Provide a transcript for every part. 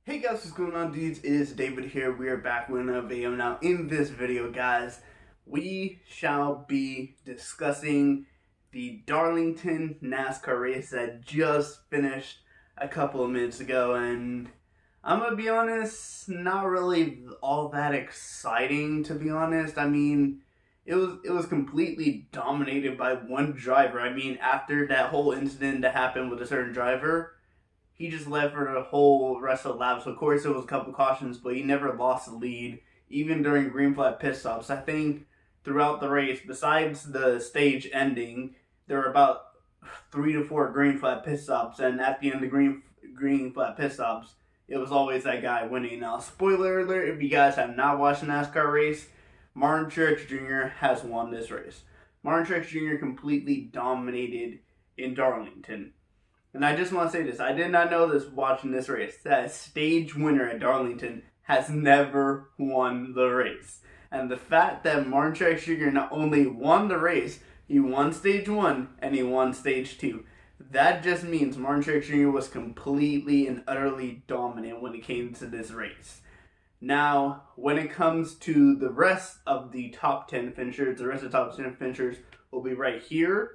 Hey guys, what's going on, dudes? It is David here. We are back with another video. Now, in this video, guys, we shall be discussing the Darlington NASCAR race that just finished a couple of minutes ago, and I'm gonna be honest, not really all that exciting, to be honest. I mean, it was completely dominated by one driver. I mean, after that whole incident that happened with a certain driver, he just led for the whole rest of the laps. Of course, there was a couple cautions, but he never lost the lead, even during green flag pit stops. I think throughout the race, besides the stage ending, there were about 3 to 4 green flag pit stops, and at the end of the green flag pit stops, it was always that guy winning. Now, spoiler alert, if you guys have not watched a NASCAR race, Martin Truex Jr. has won this race. Martin Truex Jr. completely dominated in Darlington. And I just want to say this, I did not know this watching this race, that stage winner at Darlington has never won the race. And the fact that Martin Truex Jr. not only won the race, he won stage 1 and he won stage 2. That just means Martin Truex Jr. was completely and utterly dominant when it came to this race. Now, when it comes to the rest of the top 10 finishers, the rest of the top 10 finishers will be right here.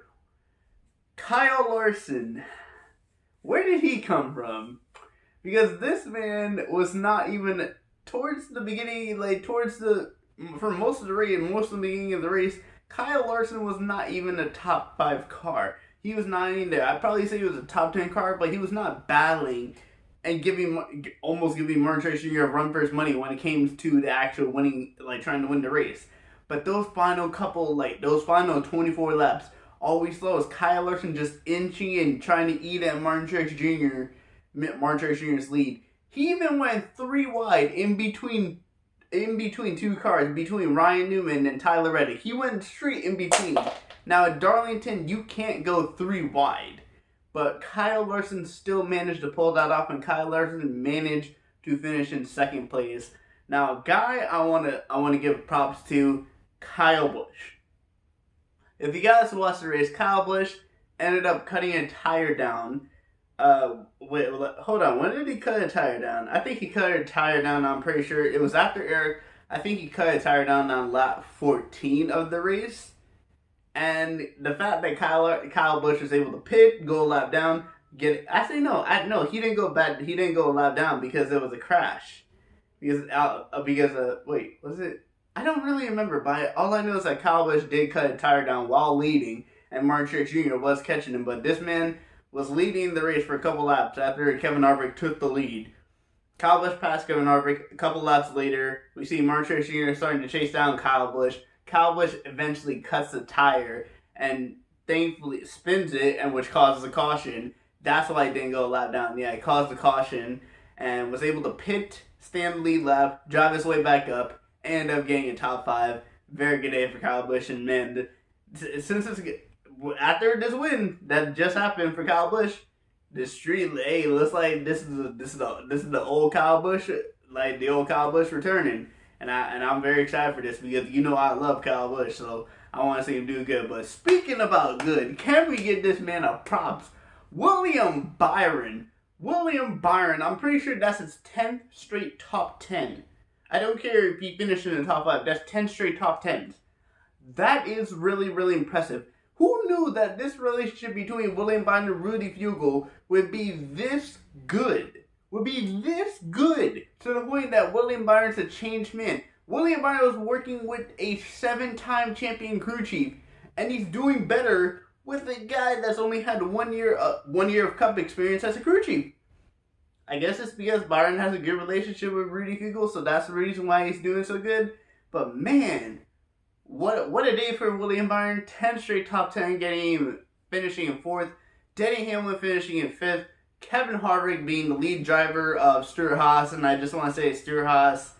Kyle Larson. Where did he come from? Because this man was not even towards the beginning, for most of the race, most of the beginning of the race, Kyle Larson was not even a top 5 car. He was not even there. I'd probably say he was a top 10 car, but he was not battling and almost giving Martin Truex Jr. a run for his money when it came to the actual winning, trying to win the race. But those final 24 laps, all we saw was Kyle Larson just inching in, trying to eat at Martin Truex Jr.'s lead. He even went 3 wide in between 2 cars, between Ryan Newman and Tyler Reddick. He went straight in between. Now at Darlington, you can't go 3 wide. But Kyle Larson still managed to pull that off, and Kyle Larson managed to finish in 2nd place. Now, guy I wanna give props to, Kyle Busch. If you guys watched the race, Kyle Busch ended up cutting a tire down. Hold on. When did he cut a tire down? I think he cut a tire down, I'm pretty sure. It was after Eric. I think he cut a tire down on lap 14 of the race. And the fact that Kyle Busch was able to pit, go a lap down, he didn't go back. He didn't go a lap down because it was a crash. Wait, was it? I don't really remember, but all I know is that Kyle Busch did cut a tire down while leading, and Martin Truex Jr. was catching him, but this man was leading the race for a couple laps after Kevin Harvick took the lead. Kyle Busch passed Kevin Harvick. A couple laps later, we see Martin Truex Jr. starting to chase down Kyle Busch. Kyle Busch eventually cuts the tire and thankfully spins it, and which causes a caution. That's why he didn't go a lap down. Yeah, he caused a caution and was able to pit, stand the lead lap, drive his way back up, end up getting a top 5. Very good day for Kyle Busch, and man, after this win that just happened for Kyle Busch, the street, hey, looks like this is the old Kyle Busch, like the old Kyle Busch returning, and I'm very excited for this because I love Kyle Busch, so I want to see him do good. But speaking about good, can we get this man a props? William Byron, I'm pretty sure that's his 10th straight top 10. I don't care if he finished in the top 5. That's 10 straight top 10s. That is really, really impressive. Who knew that this relationship between William Byron and Rudy Fugle would be this good? To the point that William Byron's a changed man. William Byron was working with a 7-time champion crew chief, and he's doing better with a guy that's only had 1 year of Cup experience as a crew chief. I guess it's because Byron has a good relationship with Rudy Fugle, so that's the reason why he's doing so good. But man, what a day for William Byron. 10 straight top 10, finishing in 4th. Denny Hamlin finishing in 5th. Kevin Harvick being the lead driver of Stewart-Haas, and I just want to say Stewart-Haas,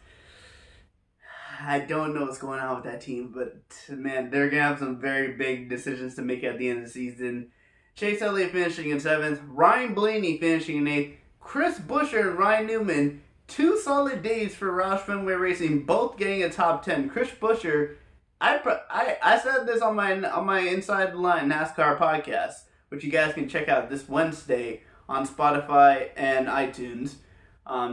I don't know what's going on with that team, but man, they're going to have some very big decisions to make at the end of the season. Chase Elliott finishing in 7th. Ryan Blaney finishing in 8th. Chris Buescher and Ryan Newman, 2 solid days for Roush Fenway Racing, both getting a top 10. Chris Buescher, I said this on my Inside the Line NASCAR podcast, which you guys can check out this Wednesday on Spotify and iTunes.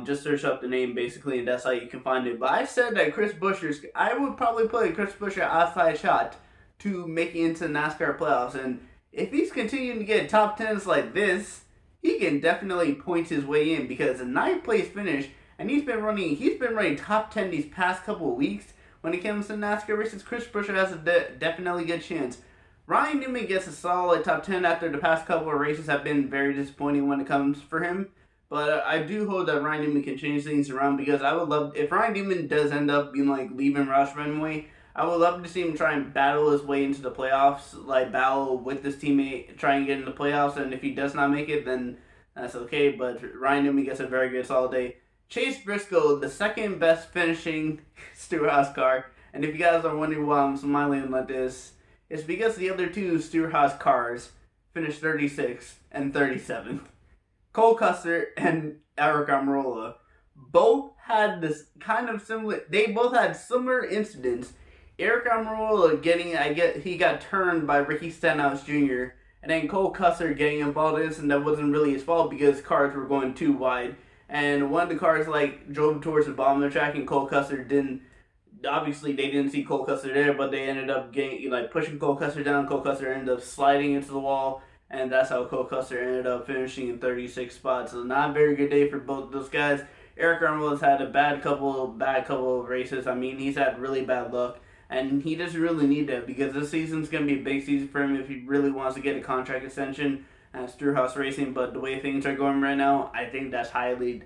Just search up the name basically, and that's how you can find it. But I said that I would probably put Chris Buescher outside shot to making into the NASCAR playoffs. And if he's continuing to get top 10s like this, he can definitely point his way in, because a 9th place finish, and he's been running top 10 these past couple of weeks. When it comes to NASCAR races, Chris Buescher has a definitely good chance. Ryan Newman gets a solid top 10 after the past couple of races have been very disappointing when it comes for him. But I do hope that Ryan Newman can change things around, because I would love, if Ryan Newman does end up being like leaving Roush Fenway, I would love to see him try and battle his way into the playoffs, like battle with this teammate, try and get in the playoffs, and if he does not make it, then that's okay. But Ryan Newman gets a very good solid day. Chase Briscoe, the second best finishing Stewart-Haas car, and if you guys are wondering why I'm smiling like this, it's because the other two Stewart-Haas cars finished 36th and 37th. Cole Custer and Aric Almirola both had this kind of similar. They both had similar incidents. Aric Almirola he got turned by Ricky Stenhouse Jr., and then Cole Custer getting involved in this, and that wasn't really his fault because cars were going too wide. And one of the cars drove towards the bottom of the track, and Cole Custer didn't. Obviously, they didn't see Cole Custer there, but they ended up pushing Cole Custer down. Cole Custer ended up sliding into the wall, and that's how Cole Custer ended up finishing in 36 spots. So not a very good day for both those guys. Aric Almirola's had a bad couple of races. I mean, he's had really bad luck, and he doesn't really need that, because this season's going to be a big season for him if he really wants to get a contract extension at Stewart-Haas Racing. But the way things are going right now, I think that's highly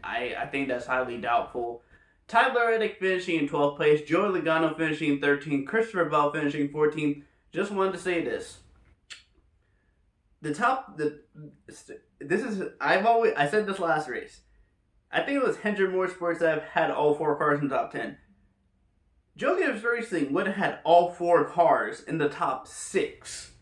doubtful. Tyler Reddick finishing in 12th place, Joey Logano finishing in 13th, Christopher Bell finishing 14th. Just wanted to say this. I said this last race. I think it was Hendrick Motorsports that had all 4 cars in the top 10. Joe Gibbs Racing would have had all 4 cars in the top 6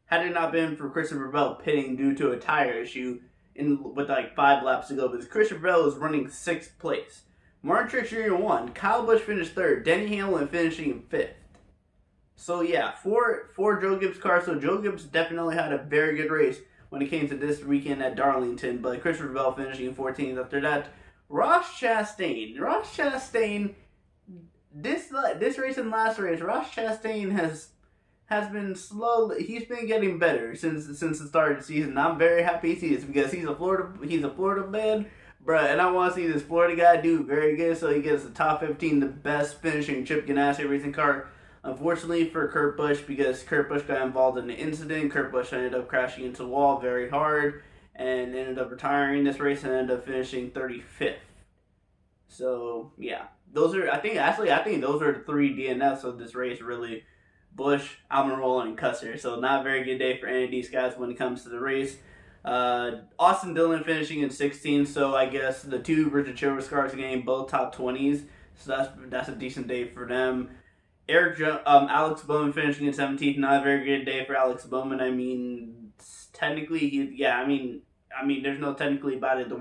had it not been for Christopher Bell pitting due to a tire issue with 5 laps to go. Because Christopher Bell was running 6th place. Martin Truex Jr. won. Kyle Busch finished 3rd. Denny Hamlin finishing in 5th. So yeah, four Joe Gibbs cars. So Joe Gibbs definitely had a very good race when it came to this weekend at Darlington. But Christopher Bell finishing in 14th. After that, Ross Chastain, this race and last race, Ross Chastain has been slow. He's been getting better since the start of the season. I'm very happy to see this, because he's a Florida man. Bruh, and I want to see this Florida guy do very good, so he gets the top 15, the best finishing Chip Ganassi racing car. Unfortunately for Kurt Busch, because Kurt Busch got involved in an incident, Kurt Busch ended up crashing into the wall very hard, and ended up retiring this race, and ended up finishing 35th. So, yeah. I think those are the 3 DNFs of this race, really. Busch, Almirola, and Custer. So, not a very good day for any of these guys when it comes to the race. Austin Dillon finishing in 16th, so I guess the 2 Richard Childress cars getting both top 20s, so that's a decent day for them. Alex Bowman finishing in 17th, not a very good day for Alex Bowman. I mean, technically, there's no technically about it. The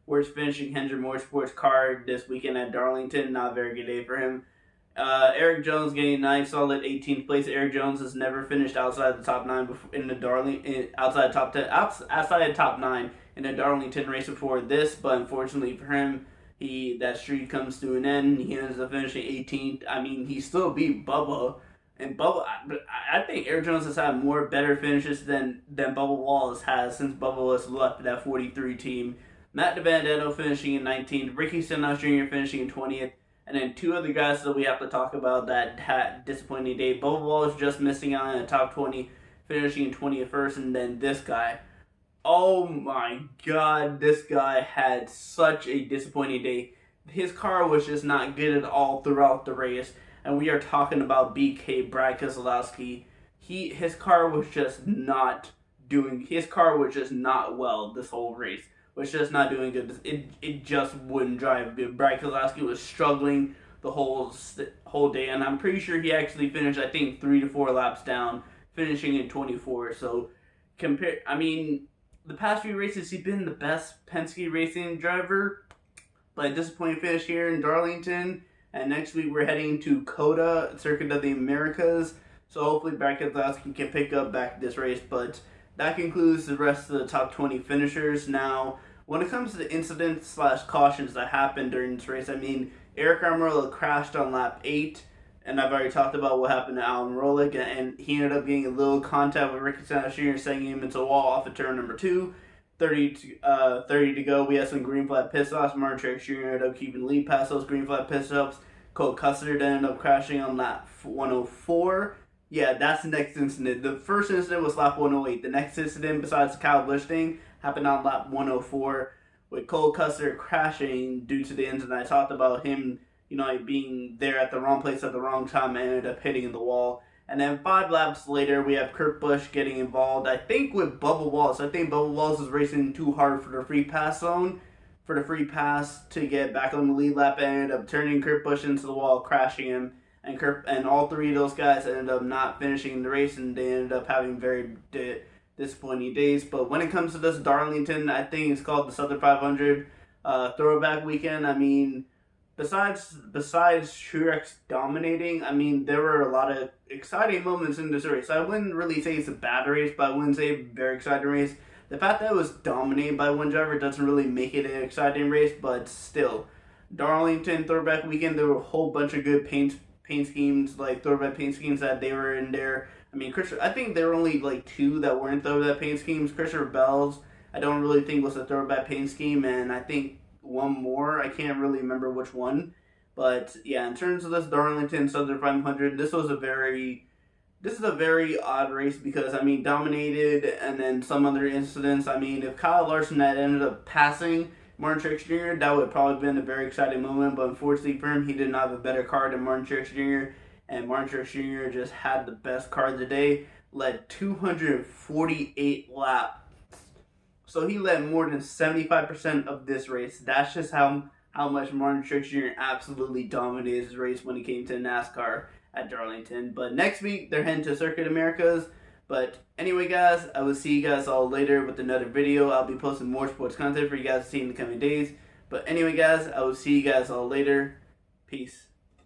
worst finishing Hendrick Motorsports car this weekend at Darlington, not a very good day for him. Eric Jones getting a nice solid 18th place. Eric Jones has never finished outside the top 9 outside the top 9 in the Darlington race before this, but unfortunately for him, that streak comes to an end. He ends up finishing 18th. I mean, he still beat Bubba, and I think Eric Jones has had more better finishes than Bubba Wallace has since Bubba Wallace left that 43 team. Matt DiBenedetto finishing in 19th, Ricky Stenhouse Jr. finishing in 20th. And then 2 other guys that we have to talk about that had disappointing day. Bubba Wallace just missing out in the top 20, finishing in 21st. And then this guy. Oh my God, this guy had such a disappointing day. His car was just not good at all throughout the race. And we are talking about BK Brad Keselowski. His car was just not well this whole race. Was just not doing good. It just wouldn't drive. Brad Keselowski was struggling the whole day, and I'm pretty sure he actually finished, I think, 3 to 4 laps down, finishing in 24. So, the past few races, he's been the best Penske racing driver, but a disappointing finish here in Darlington. And next week, we're heading to COTA, Circuit of the Americas. So, hopefully, Brad Keselowski can pick up back this race, but that concludes the rest of the top 20 finishers. Now, when it comes to the incidents slash cautions that happened during this race, I mean, Eric Almirola crashed on lap 8, and I've already talked about what happened to Alan Rolick, and he ended up getting a little contact with Ricky Stenhouse Jr., sending him into the wall off of turn number 2. 30 to go. We had some green flag pit stops. Martin Truex Jr. ended up keeping the lead past those green flag pit stops. Cole Custer ended up crashing on lap 104. Yeah, that's the next incident. The first incident was lap 108. The next incident, besides the Kyle Busch thing, happened on lap 104 with Cole Custer crashing due to the incident I talked about, him, being there at the wrong place at the wrong time and ended up hitting the wall. And then 5 laps later, we have Kurt Busch getting involved, I think, with Bubba Wallace. I think Bubba Wallace was racing too hard for the free pass zone, for the free pass to get back on the lead lap, and ended up turning Kurt Busch into the wall, crashing him. And all 3 of those guys ended up not finishing the race, and they ended up having very disappointing days. But when it comes to this Darlington, I think it's called the Southern 500 throwback weekend. I mean, besides Truex dominating, I mean, there were a lot of exciting moments in this race. I wouldn't really say it's a bad race, but I wouldn't say a very exciting race. The fact that it was dominated by one driver doesn't really make it an exciting race, but still. Darlington throwback weekend, there were a whole bunch of good paint schemes, like throwback paint schemes that they were in there. I mean, I think there were only like 2 that weren't throwback paint schemes. Christopher Bell's, I don't really think was a throwback paint scheme, and I think one more, I can't really remember which one. But yeah, in terms of this Darlington Southern 500, this is a very odd race because, I mean, dominated, and then some other incidents. I mean, if Kyle Larson had ended up passing Martin Truex Jr., that would have probably been a very exciting moment, but unfortunately for him, he did not have a better car than Martin Truex Jr., and Martin Truex Jr. just had the best car of the day, led 248 laps. So he led more than 75% of this race. That's just how much Martin Truex Jr. absolutely dominated his race when it came to NASCAR at Darlington. But next week, they're heading to Circuit Americas. But anyway, guys, I will see you guys all later with another video. I'll be posting more sports content for you guys to see in the coming days. But anyway, guys, I will see you guys all later. Peace.